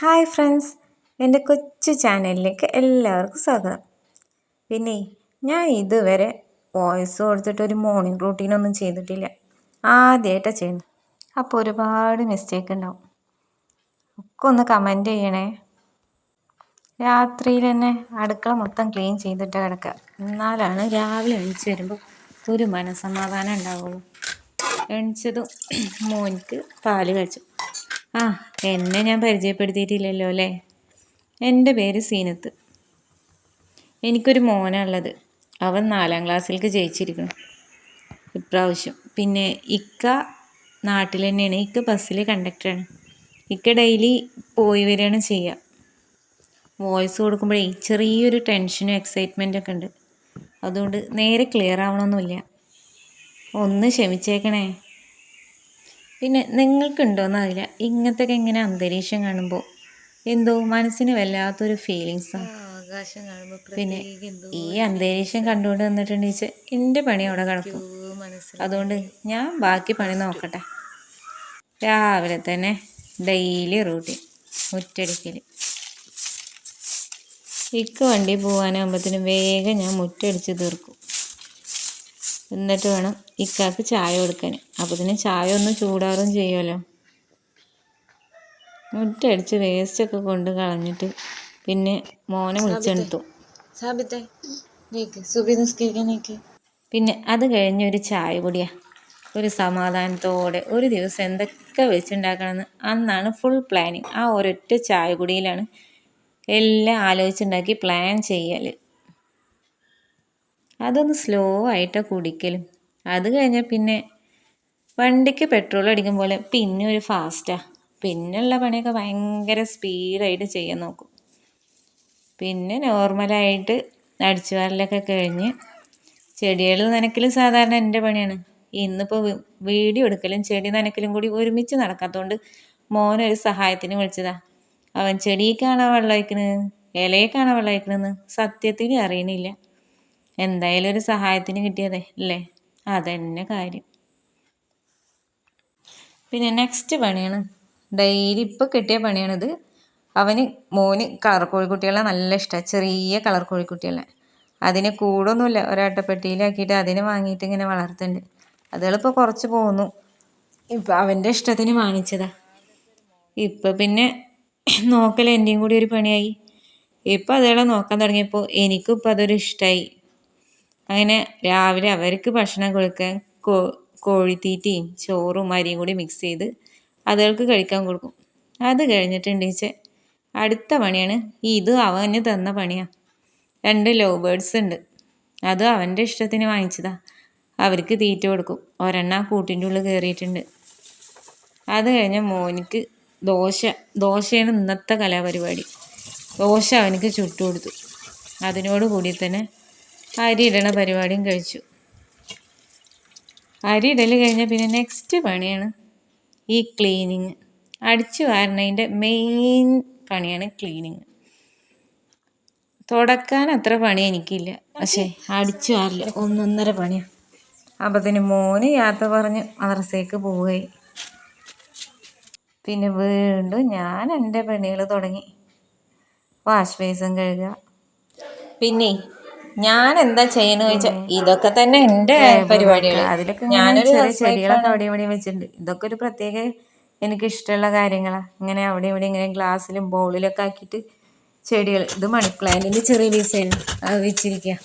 Hi friends, എൻ്റെ കൊച്ചു ചാനലിലേക്ക് എല്ലാവർക്കും സ്വാഗതം. പിന്നെ ഞാൻ ഇതുവരെ വോയിസ് കൊടുത്തിട്ട് ഒരു മോർണിംഗ് റൂട്ടീനൊന്നും ചെയ്തിട്ടില്ല. ആദ്യമായിട്ടാണ് ചെയ്യുന്നത്. അപ്പോൾ ഒരുപാട് മിസ്റ്റേക്ക് ഉണ്ടാവും. ഒക്കെ ഒന്ന് കമൻറ്റ് ചെയ്യണേ. രാത്രിയിൽ തന്നെ അടുക്കള മൊത്തം ക്ലീൻ ചെയ്തിട്ട് കിടക്കുക. എന്നാലാണ് രാവിലെ എണീച്ച് വരുമ്പോൾ ഒരു മനസമാധാനം ഉണ്ടാവുള്ളൂ. എണീച്ചതും മോനിക്ക് പാല് കഴിച്ചു. എന്നെ ഞാൻ പരിചയപ്പെടുത്തിയിട്ടില്ലല്ലോ അല്ലേ? എൻ്റെ പേര് സീനത്ത്. എനിക്കൊരു മോനാണുള്ളത്. അവൻ 4ാം ക്ലാസ്സിലേക്ക് ജയിച്ചിരിക്കുന്നു ഇപ്രാവശ്യം. പിന്നെ ഇക്ക നാട്ടിൽ തന്നെയാണ്. ഇക്ക ബസ്സിലെ കണ്ടക്ടറാണ്. ഇക്ക ഡെയിലി പോയി വരികയാണ് ചെയ്യുക. വോയിസ് കൊടുക്കുമ്പോഴേ ചെറിയൊരു ടെൻഷനും എക്സൈറ്റ്മെൻറ്റൊക്കെ ഉണ്ട്. അതുകൊണ്ട് നേരെ ക്ലിയർ ആവണമെന്നില്ല. ഒന്ന് ക്ഷമിച്ചേക്കണേ. പിന്നെ നിങ്ങൾക്കുണ്ടോയെന്നറിയില്ല, ഇങ്ങനത്തെയൊക്കെ ഇങ്ങനെ അന്തരീക്ഷം കാണുമ്പോൾ എന്തോ മനസ്സിന് വല്ലാത്തൊരു ഫീലിങ്സാണ്. പിന്നെ ഈ അന്തരീക്ഷം കണ്ടുകൊണ്ട് വന്നിട്ടുണ്ടെങ്കിൽ എൻ്റെ പണി അവിടെ കിടക്കും. അതുകൊണ്ട് ഞാൻ ബാക്കി പണി നോക്കട്ടെ. രാവിലെ തന്നെ ഡെയിലി റൂട്ടീൻ മുറ്റടിക്കൽ. ഇക്ക വണ്ടി പോകാനാകുമ്പോഴത്തേനും വേഗം ഞാൻ മുറ്റടിച്ച് തീർക്കും. എന്നിട്ട് വേണം ഇക്കാക്ക് ചായ കൊടുക്കാൻ. അപ്പോഴത്തേനും ചായ ഒന്ന് ചൂടാറും ചെയ്യുമല്ലോ. മുറ്റടിച്ച് വേസ്റ്റൊക്കെ കൊണ്ട് കളഞ്ഞിട്ട് പിന്നെ മോനെ വിളിച്ചെടുത്തു. പിന്നെ അത് കഴിഞ്ഞ് ഒരു ചായ കുടിയാ. ഒരു സമാധാനത്തോടെ ഒരു ദിവസം എന്തൊക്കെ വെച്ചുണ്ടാക്കണമെന്ന് അന്നാണ് ഫുൾ പ്ലാനിങ്. ആ ഒരൊറ്റ ചായ കുടിയിലാണ് എല്ലാം ആലോചിച്ചുണ്ടാക്കി പ്ലാൻ ചെയ്യൽ. അതൊന്ന് സ്ലോ ആയിട്ടാണ് കുടിക്കലും. അത് കഴിഞ്ഞാൽ പിന്നെ വണ്ടിക്ക് പെട്രോൾ അടിക്കും പോലെ പിന്നെ ഒരു ഫാസ്റ്റാണ്. പിന്നെയുള്ള പണിയൊക്കെ ഭയങ്കര സ്പീഡായിട്ട് ചെയ്യാൻ നോക്കും. പിന്നെ നോർമലായിട്ട് അടിച്ചു വാരലൊക്കെ കഴിഞ്ഞ് ചെടികൾ നനയ്ക്കലും സാധാരണ എൻ്റെ പണിയാണ്. ഇന്നിപ്പോൾ വീഡിയോ എടുക്കലും ചെടി നനയ്ക്കലും കൂടി ഒരുമിച്ച് നടക്കാത്തതുകൊണ്ട് മോനൊരു സഹായത്തിന് വിളിച്ചതാണ്. അവൻ ചെടിക്കാണോ വെള്ളം ഒഴിക്കണത്, ഇലയേക്കാണോ വെള്ളം ഒഴിക്കണമെന്ന് സത്യത്തിൽ അറിയണില്ല. എന്തായാലും ഒരു സഹായത്തിന് കിട്ടിയതേ അല്ലേ, അതന്നെ കാര്യം. പിന്നെ നെക്സ്റ്റ് പണിയാണ് ഡെയിലി ഇപ്പോൾ കിട്ടിയ പണിയാണിത്. മോന് കളർ കോഴിക്കുട്ടികളെ നല്ല ഇഷ്ടമാണ്. ചെറിയ കളർ കോഴിക്കുട്ടികളെ. അതിനെ കൂടൊന്നുമില്ല, ഒരട്ടപ്പെട്ടിയിലാക്കിയിട്ട് അതിനെ വാങ്ങിയിട്ട് ഇങ്ങനെ വളർത്തുന്നുണ്ട്. അതുകളിപ്പോൾ കുറച്ച് പോന്നു. ഇപ്പം അവൻ്റെ ഇഷ്ടത്തിന് വാങ്ങിച്ചതാണ്. ഇപ്പം പിന്നെ നോക്കൽ എൻ്റെയും കൂടി ഒരു പണിയായി. ഇപ്പം അതുകളെ നോക്കാൻ തുടങ്ങിയപ്പോൾ എനിക്കും ഇപ്പം അതൊരു ഇഷ്ടമായി. അങ്ങനെ രാവിലെ അവർക്ക് ഭക്ഷണം കൊടുക്കാൻ കോഴിത്തീറ്റയും ചോറും അരിയും കൂടി മിക്സ് ചെയ്ത് അതുകൾക്ക് കഴിക്കാൻ കൊടുക്കും. അത് കഴിഞ്ഞിട്ടുണ്ടെങ്കിൽ അടുത്ത പണിയാണ് ഇത് അവന് തന്ന പണിയാണ്. 2 ലവ് ബേർഡ്സ് ഉണ്ട്. അത് അവൻ്റെ ഇഷ്ടത്തിന് വാങ്ങിച്ചതാണ്. അവർക്ക് തീറ്റ കൊടുക്കും. ഒരെണ്ണം കൂട്ടിൻ്റെ ഉള്ളിൽ കയറിയിട്ടുണ്ട്. അത് കഴിഞ്ഞ് മോനിക്ക് ദോശയാണ് ഇന്നത്തെ കലാപരിപാടി. ദോശ അവനക്ക് ചുട്ടു കൊടുത്തു. അതിനോട് കൂടി തന്നെ അരി ഇടണ പരിപാടിയും കഴിച്ചു. അരി ഇടൽ കഴിഞ്ഞാൽ പിന്നെ നെക്സ്റ്റ് പണിയാണ് ഈ ക്ലീനിങ്. അടിച്ചു വാരണതിൻ്റെ മെയിൻ പണിയാണ് ക്ലീനിങ്. തുടക്കാൻ അത്ര പണി എനിക്കില്ല, പക്ഷേ അടിച്ചു വാരില്ല 1.5 പണിയാണ്. അപ്പത്തിന് മോന് യാത്ര പറഞ്ഞ് മദ്രസയ്ക്ക് പോവുകയായി. പിന്നെ വീണ്ടും ഞാൻ എൻ്റെ പണികൾ തുടങ്ങി. വാഷ് ബേസിൻ കഴുകുക. പിന്നെ ഞാൻ എന്താ ചെയ്യണമെന്ന് ചോദിച്ചാൽ ഇതൊക്കെ തന്നെ എൻ്റെ പരിപാടികൾ. അതിലൊക്കെ ഞാനൊരു ചെറിയ ചെടികളൊക്കെ അവിടെ ഇവിടെ വെച്ചിട്ടുണ്ട്. ഇതൊക്കെ ഒരു പ്രത്യേക എനിക്കിഷ്ടമുള്ള കാര്യങ്ങളാണ്. ഇങ്ങനെ അവിടെ ഇവിടെ ഇങ്ങനെ ഗ്ലാസ്സിലും ബൗളിലൊക്കെ ആക്കിയിട്ട് ചെടികൾ. ഇത് മണി പ്ലാന്റിൻ്റെ ചെറിയ പീസായിരുന്നു, അത് വെച്ചിരിക്കുക.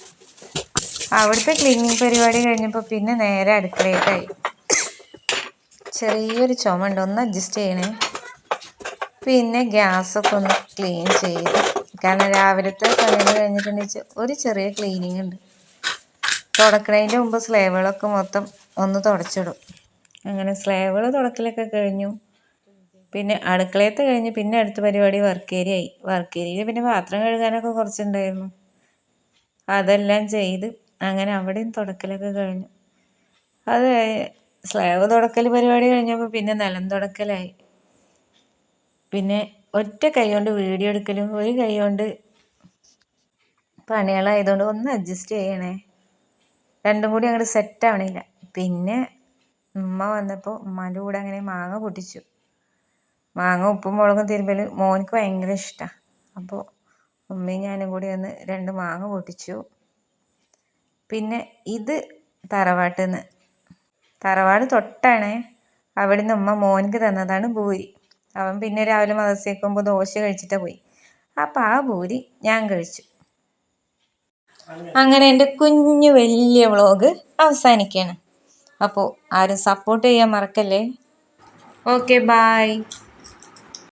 അവിടുത്തെ ക്ലീനിങ് പരിപാടി കഴിഞ്ഞപ്പോൾ പിന്നെ നേരെ അടുക്കളയിലേക്കായി. ചെറിയൊരു ചുമ ഉണ്ട്, ഒന്ന് അഡ്ജസ്റ്റ് ചെയ്യണേ. പിന്നെ ഗ്യാസൊക്കെ ഒന്ന് ക്ലീൻ ചെയ്ത്, കാരണം രാവിലത്തെ പണികൾ കഴിഞ്ഞിട്ടുണ്ടെങ്കിൽ ഒരു ചെറിയ ക്ലീനിങ് ഉണ്ട്. തുടക്കണതിൻ്റെ മുമ്പ് സ്ലേവുകളൊക്കെ മൊത്തം ഒന്ന് തുടച്ചിടും. അങ്ങനെ സ്ലേവുകൾ തുടക്കലൊക്കെ കഴിഞ്ഞു. പിന്നെ അടുക്കളയത്ത് കഴിഞ്ഞ് പിന്നെ അടുത്ത പരിപാടി വർക്ക് ഏരിയ ആയി. വർക്ക് ഏരിയയിൽ പിന്നെ പാത്രം കഴുകാനൊക്കെ കുറച്ചുണ്ടായിരുന്നു. അതെല്ലാം ചെയ്ത് അങ്ങനെ അവിടെയും തുടക്കലൊക്കെ കഴിഞ്ഞു. അത് സ്ലേവ് തുടക്കൽ പരിപാടി കഴിഞ്ഞപ്പോൾ പിന്നെ നിലം തുടക്കലായി. പിന്നെ ഒറ്റ കൈ കൊണ്ട് വീഡിയോ എടുക്കലും ഒരു കൈ കൊണ്ട് പണികളായതുകൊണ്ട് ഒന്ന് അഡ്ജസ്റ്റ് ചെയ്യണേ. രണ്ടും കൂടി അങ്ങോട്ട് സെറ്റ് ആവണില്ല. പിന്നെ ഉമ്മ വന്നപ്പോൾ ഉമ്മാൻ്റെ കൂടെ അങ്ങനെ മാങ്ങ പൊട്ടിച്ചു. മാങ്ങ ഉപ്പും മുളകും തിരുമ്പൽ മോനക്ക് ഭയങ്കര ഇഷ്ടമാണ്. അപ്പോൾ ഉമ്മയും ഞാനും കൂടി ഒന്ന് 2 മാങ്ങ പൊട്ടിച്ചു. പിന്നെ ഇത് തറവാട്ടിൽ നിന്ന്, തറവാട് തൊട്ടാണ്. അവിടെ നിന്ന് ഉമ്മ മോനക്ക് തന്നതാണ് ഭൂരി. അവൻ പിന്നെ രാവിലെ മദ്രസയ്ക്ക് പോകുമ്പോൾ ദോശ കഴിച്ചിട്ട് പോയി. അപ്പോൾ ആ ഭൂരി ഞാൻ കഴിച്ചു. അങ്ങനെ എൻ്റെ കുഞ്ഞു വലിയ വ്ളോഗ് അവസാനിക്കുകയാണ്. അപ്പോൾ ആരും സപ്പോർട്ട് ചെയ്യാൻ മറക്കല്ലേ. Okay, bye.